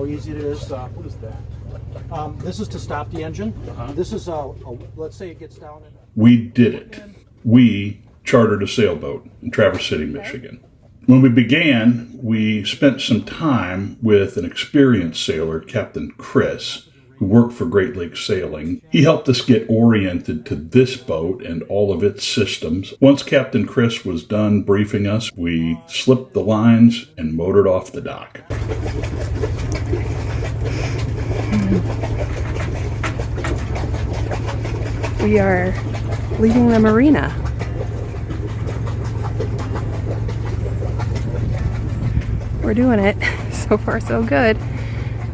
Easy it is. What is that? This is to stop the engine. This is let's say it gets down. We did it. We chartered a sailboat in Traverse City, Michigan. When we began, we spent some time with an experienced sailor, Captain Chris, who worked for Great Lakes Sailing. He helped us get oriented to this boat and all of its systems. Once Captain Chris was done briefing us, we slipped the lines and motored off the dock. We are leaving the marina. We're doing it. So far, so good.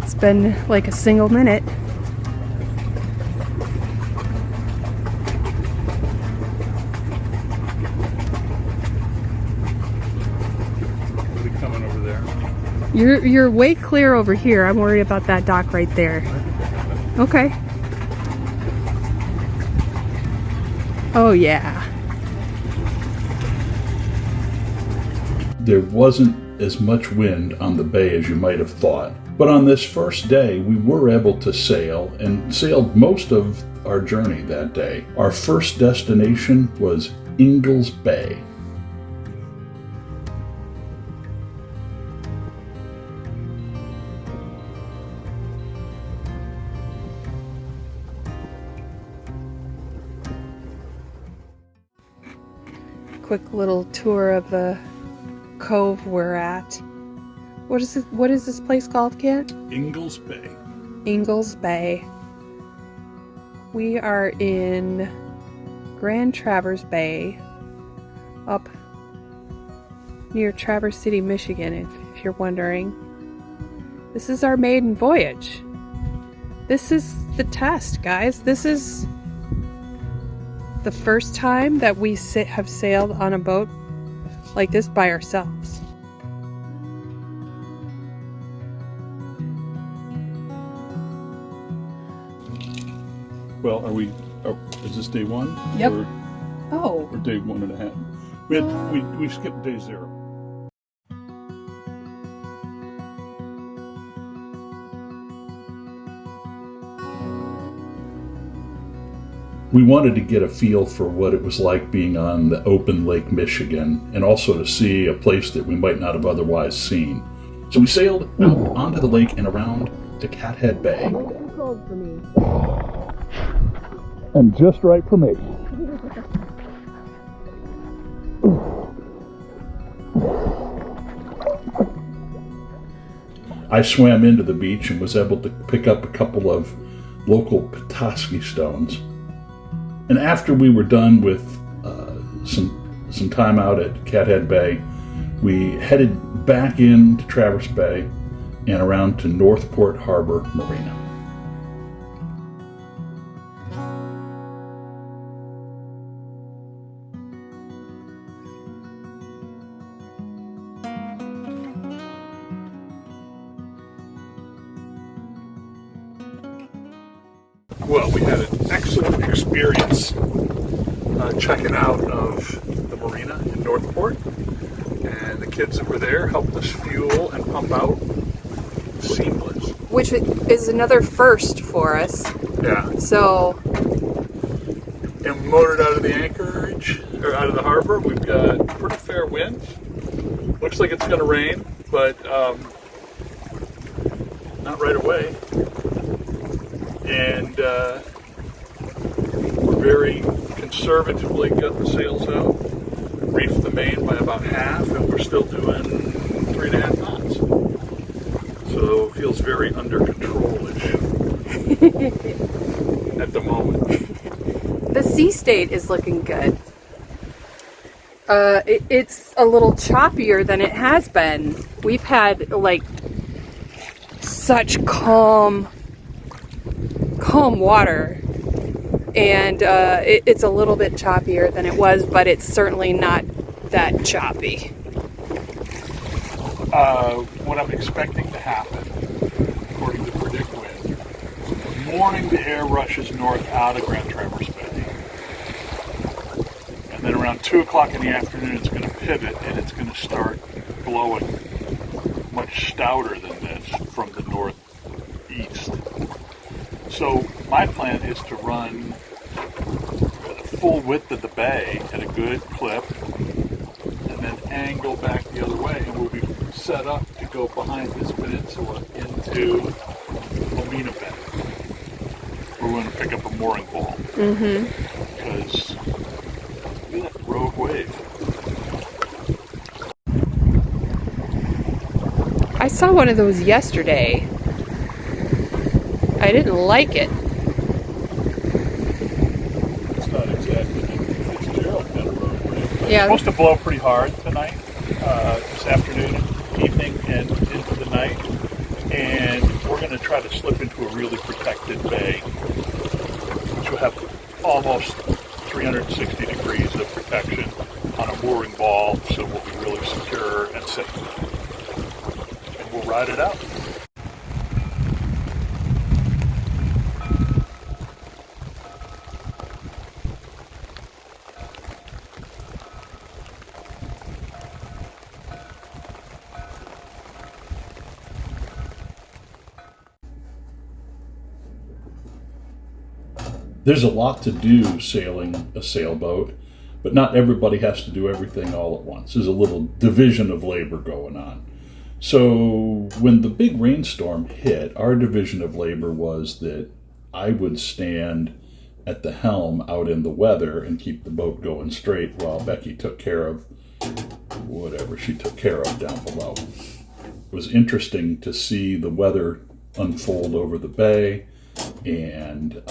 It's been like a single minute. Are we coming over there? You're way clear over here. I'm worried about that dock right there. Okay. Oh yeah. There wasn't as much wind on the bay as you might have thought. But on this first day, we were able to sail and sailed most of our journey that day. Our first destination was Ingalls Bay. Quick little tour of the cove we're at. What is this place called, Kent? Ingalls Bay. Ingalls Bay. We are in Grand Traverse Bay, up near Traverse City, Michigan, if you're wondering. This is our maiden voyage. This is the test, guys. This is the first time that we have sailed on a boat like this by ourselves. Well, is this day one? Yep. Or day 1.5? We skipped day 0. We wanted to get a feel for what it was like being on the open Lake Michigan, and also to see a place that we might not have otherwise seen. So we sailed out onto the lake and around to Cathead Bay. Too cold for me. And just right for me. I swam into the beach and was able to pick up a couple of local Petoskey stones. And after we were done with some time out at Cathead Bay, we headed back into Traverse Bay and around to Northport Harbor Marina. Well, we had an excellent experience checking out of the marina in Northport, and the kids that were there helped us fuel and pump out. Seamless. Which is another first for us. Yeah. So. And we motored out of the anchorage, or out of the harbor. We've got pretty fair winds. Looks like it's going to rain, but not right away. And we're very conservatively got the sails out, reefed the main by about half, and we're still doing 3.5 knots. So it feels very very under control-ish at the moment. The sea state is looking good. It's a little choppier than it has been. We've had like such calm water, and it's a little bit choppier than it was, but it's certainly not that choppy. What I'm expecting to happen, according to PredictWind, in the morning the air rushes north out of Grand Traverse Bay. And then around 2 o'clock in the afternoon it's going to pivot and it's going to start blowing much stouter than this from the northeast. So my plan is to run the full width of the bay at a good clip and then angle back the other way, and we'll be set up to go behind this peninsula into Omena Bay. We're going to pick up a mooring ball. Because look at that rogue wave. I saw one of those yesterday. I didn't like it. It's not exactly a Fitzgerald kind of rogue wave. Yeah. It's supposed to blow pretty hard tonight, this afternoon, evening, and into the night. And we're going to try to slip into a really protected bay, which will have almost 360 degrees of protection on a mooring ball, so we'll be really secure and safe. And we'll ride it out. There's a lot to do sailing a sailboat, but not everybody has to do everything all at once. There's a little division of labor going on. So when the big rainstorm hit, our division of labor was that I would stand at the helm out in the weather and keep the boat going straight while Becky took care of whatever she took care of down below. It was interesting to see the weather unfold over the bay. And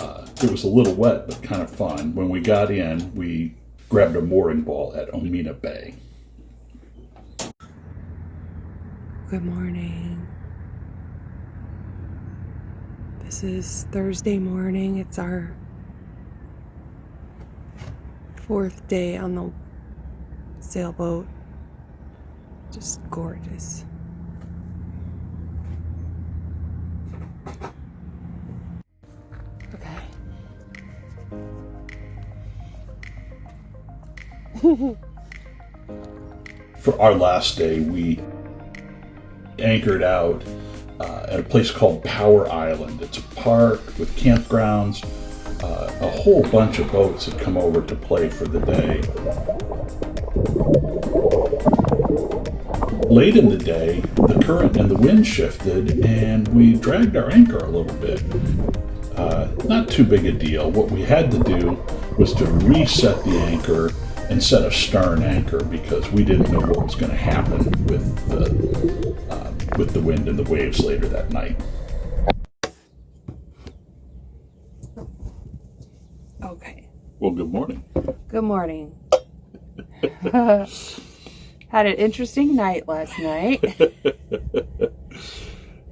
it was a little wet, but kind of fun. When we got in, we grabbed a mooring ball at Omena Bay. Good morning. This is Thursday morning. It's our 4th day on the sailboat. Just gorgeous. For our last day, we anchored out at a place called Power Island. It's a park with campgrounds. A whole bunch of boats had come over to play for the day. Late in the day, the current and the wind shifted, and we dragged our anchor a little bit. Not too big a deal. What we had to do was to reset the anchor and set a stern anchor because we didn't know what was going to happen with the wind and the waves later that night. Okay. Well, good morning. Good morning. Had an interesting night last night.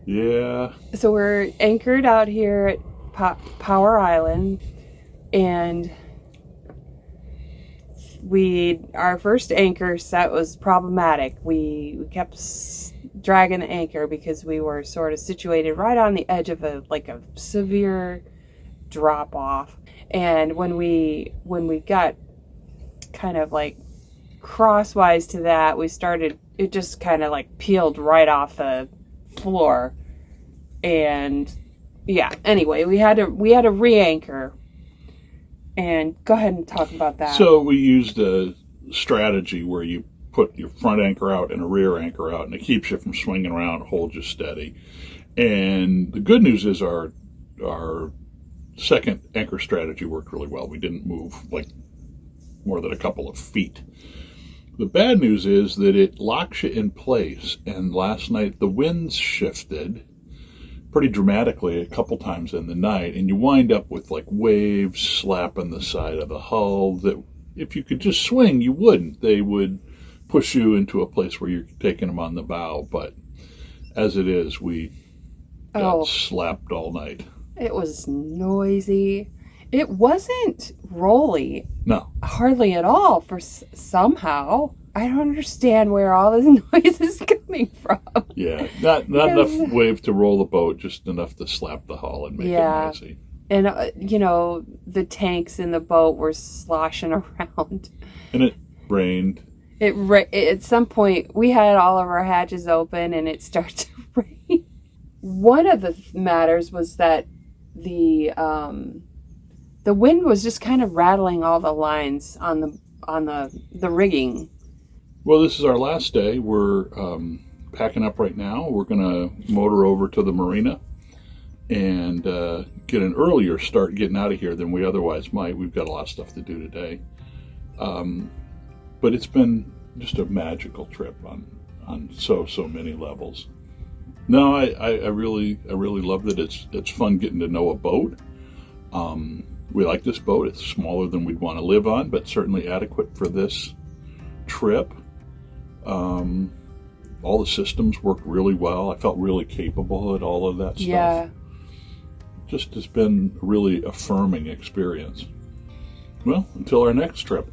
Yeah. So we're anchored out here at Power Island, and our first anchor set was problematic. We kept dragging the anchor because we were sort of situated right on the edge of a severe drop off. And when we got kind of like crosswise to that, it just kind of like peeled right off the floor. And yeah, anyway, we had to re-anchor. And go ahead and talk about that. So we used a strategy where you put your front anchor out and a rear anchor out, and it keeps you from swinging around, holds you steady. And the good news is our second anchor strategy worked really well. We didn't move like more than a couple of feet. The bad news is that it locks you in place, and last night the winds shifted pretty dramatically a couple times in the night, and you wind up with like waves slapping the side of the hull that if you could just swing, you wouldn't. They would push you into a place where you're taking them on the bow, but as it is, we got slapped all night. It was noisy. It wasn't rolly. No. Hardly at all for somehow. I don't understand where all this noise is coming from. Yeah, not enough wave to roll the boat, just enough to slap the hull and make it noisy. And, the tanks in the boat were sloshing around. And it rained. At some point, we had all of our hatches open and it started to rain. One of the matters was that the wind was just kind of rattling all the lines on the rigging. Well, this is our last day. We're packing up right now. We're going to motor over to the marina and get an earlier start getting out of here than we otherwise might. We've got a lot of stuff to do today. But it's been just a magical trip on so many levels. No, I really loved it. It's fun getting to know a boat. We like this boat. It's smaller than we'd want to live on, but certainly adequate for this trip. All the systems worked really well. I felt really capable at all of that stuff. Yeah. Just has been a really affirming experience. Well, until our next trip.